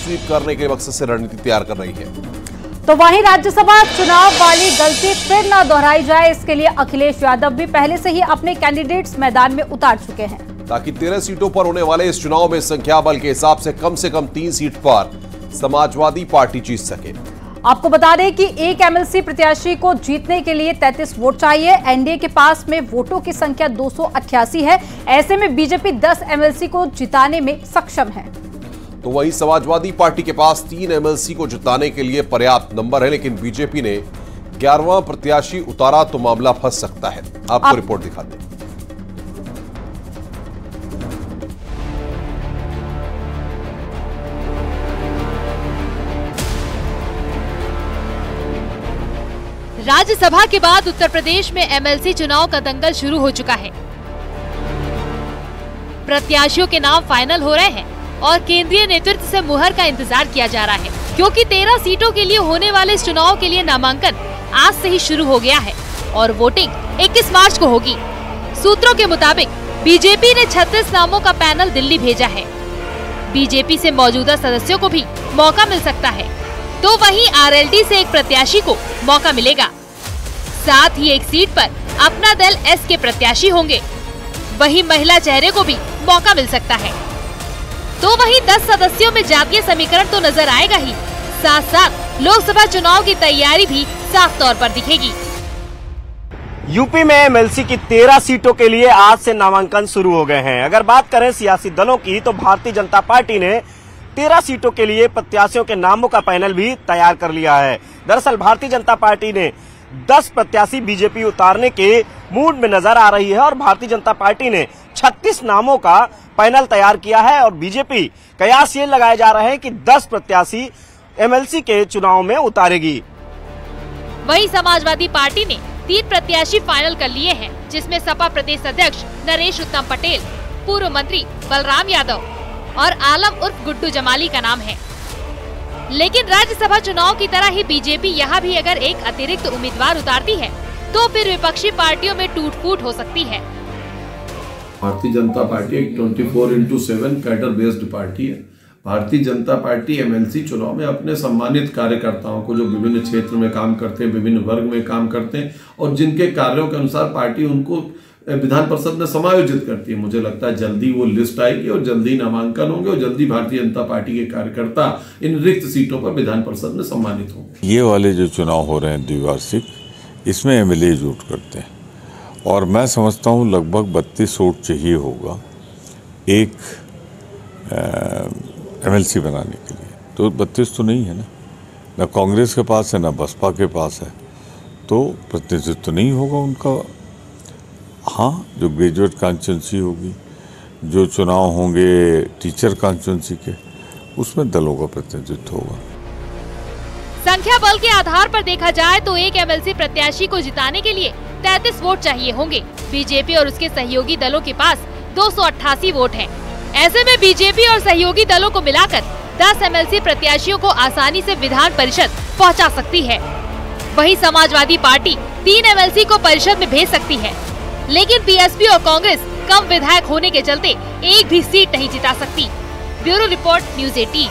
SVEEP करने के मकसद से रणनीति तैयार कर रही है। तो वहीं राज्यसभा चुनाव वाली गलती फिर न दोहराई जाए, इसके लिए अखिलेश यादव भी पहले से ही अपने कैंडिडेट्स मैदान में उतार चुके हैं, ताकि 13 सीटों पर होने वाले इस चुनाव में संख्या बल के हिसाब से कम 3 सीट पर समाजवादी पार्टी जीत सके। आपको बता दें कि एक एमएलसी प्रत्याशी को जीतने के लिए 33 वोट चाहिए। एनडीए के पास में वोटों की संख्या 288 है। ऐसे में बीजेपी 10 एमएलसी को जिताने में सक्षम है। तो वही समाजवादी पार्टी के पास 3 एमएलसी को जिताने के लिए पर्याप्त नंबर है, लेकिन बीजेपी ने 11वां प्रत्याशी उतारा तो मामला फंस सकता है। आपको रिपोर्ट दिखाते हैं। राज्यसभा के बाद उत्तर प्रदेश में एमएलसी चुनाव का दंगल शुरू हो चुका है। प्रत्याशियों के नाम फाइनल हो रहे हैं और केंद्रीय नेतृत्व से मुहर का इंतजार किया जा रहा है, क्योंकि 13 सीटों के लिए होने वाले इस चुनाव के लिए नामांकन आज से ही शुरू हो गया है और वोटिंग 21 मार्च को होगी। सूत्रों के मुताबिक बीजेपी ने 36 नामों का पैनल दिल्ली भेजा है। बीजेपी से मौजूदा सदस्यों को भी मौका मिल सकता है, तो वहीं आरएलडी से एक प्रत्याशी को मौका मिलेगा। साथ ही एक सीट पर अपना दल एस के प्रत्याशी होंगे। वहीं महिला चेहरे को भी मौका मिल सकता है। तो वहीं 10 सदस्यों में जातीय समीकरण तो नजर आएगा ही, साथ साथ लोकसभा चुनाव की तैयारी भी साफ तौर पर दिखेगी। यूपी में एमएलसी की 13 सीटों के लिए आज से नामांकन शुरू हो गए हैं। अगर बात करें सियासी दलों की, तो भारतीय जनता पार्टी ने 13 सीटों के लिए प्रत्याशियों के नामों का पैनल भी तैयार कर लिया है। दरअसल भारतीय जनता पार्टी ने 10 प्रत्याशी बीजेपी उतारने के मूड में नजर आ रही है और भारतीय जनता पार्टी ने 36 नामों का पैनल तैयार किया है और बीजेपी कयास ये लगाए जा रहे हैं कि 10 प्रत्याशी एमएलसी के चुनाव में उतारेगी। वहीं समाजवादी पार्टी ने 3 प्रत्याशी फाइनल कर लिए हैं, जिसमें सपा प्रदेश अध्यक्ष नरेश उत्तम पटेल, पूर्व मंत्री बलराम यादव और आलम उर्फ गुड्डू जमाली का नाम है। लेकिन राज्यसभा चुनाव की तरह ही बीजेपी यहाँ भी अगर एक अतिरिक्त उम्मीदवार उतारती है तो फिर विपक्षी पार्टियों में टूट-फूट हो सकती है। भारतीय जनता पार्टी एक 24/7 कैडर बेस्ड पार्टी है। भारतीय जनता पार्टी एमएलसी चुनाव में अपने सम्मानित कार्यकर्ताओं को, जो विभिन्न क्षेत्र में काम करते हैं, विभिन्न वर्ग में काम करते हैं और जिनके कार्यों के अनुसार पार्टी उनको विधान परिषद में समायोजित करती है, मुझे लगता है जल्दी वो लिस्ट आएगी और जल्दी नामांकन होंगे और जल्दी भारतीय जनता पार्टी के कार्यकर्ता इन रिक्त सीटों पर विधान परिषद में सम्मानित होंगे। ये वाले जो चुनाव हो रहे हैं द्विवार्षिक, इसमें एमएलए वोट करते हैं और मैं समझता हूँ लगभग 32 वोट चाहिए होगा एक एमएलसी बनाने के लिए। तो 32 तो नहीं है ना कांग्रेस के पास है ना बसपा के पास है, तो प्रतिनिधित्व तो नहीं होगा उनका। हाँ, जो ग्रेजुएट कॉन्स्टिट्यूंसी होगी, जो चुनाव होंगे टीचर कॉन्स्टिट्यूंसी के, उसमें दलों का प्रतिनिधित्व होगा। संख्या बल के आधार पर देखा जाए तो एक एमएलसी प्रत्याशी को जिताने के लिए 33 वोट चाहिए होंगे। बीजेपी और उसके सहयोगी दलों के पास 288 वोट हैं। ऐसे में बीजेपी और सहयोगी दलों को मिलाकर 10 एमएलसी प्रत्याशियों को आसानी से विधान परिषद पहुंचा सकती है। वहीं समाजवादी पार्टी 3 एमएलसी को परिषद में भेज सकती है, लेकिन बीएसपी और कांग्रेस कम विधायक होने के चलते एक भी सीट नहीं जिता सकती। Bureau report, news 18।